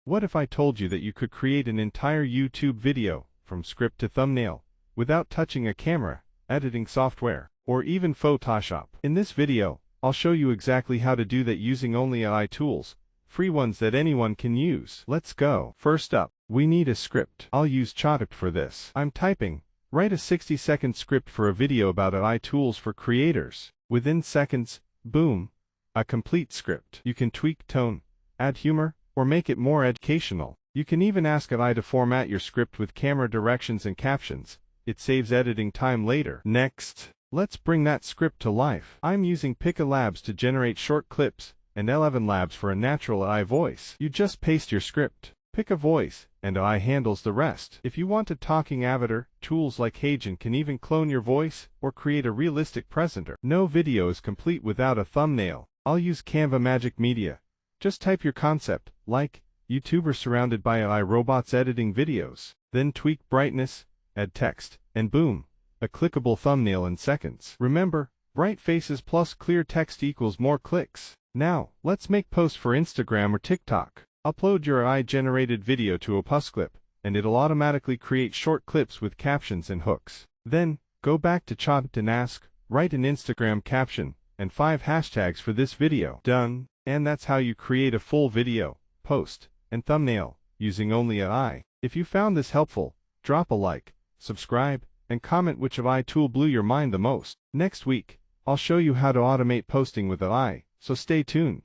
What if I told you that you could create an entire YouTube video, from script to thumbnail, without touching a camera, editing software, or even Photoshop? In this video, I'll show you exactly how to do that using only AI tools, free ones that anyone can use. Let's go. First up, we need a script. I'll use Pictory for this. I'm typing, write a 60-second script for a video about AI tools for creators. Within seconds, boom, a complete script. You can tweak tone, add humor, or make it more educational. You can even ask AI to format your script with camera directions and captions. It saves editing time later. Next, let's bring that script to life. I'm using Pictory Labs to generate short clips, and 11 Labs for a natural AI voice. You just paste your script, pick a voice, and AI handles the rest. If you want a talking avatar, tools like HeyGen can even clone your voice, or create a realistic presenter. No video is complete without a thumbnail. I'll use Canva Magic Media. Just type your concept, like, YouTuber surrounded by AI robots editing videos. Then tweak brightness, add text, and boom, a clickable thumbnail in seconds. Remember, bright faces plus clear text equals more clicks. Now, let's make posts for Instagram or TikTok. Upload your AI-generated video to a Clip, and it'll automatically create short clips with captions and hooks. Then, go back to Pictory and ask, write an Instagram caption, and 5 hashtags for this video. Done. And that's how you create a full video, post, and thumbnail, using only AI. If you found this helpful, drop a like, subscribe, and comment which AI tool blew your mind the most. Next week, I'll show you how to automate posting with AI, so stay tuned.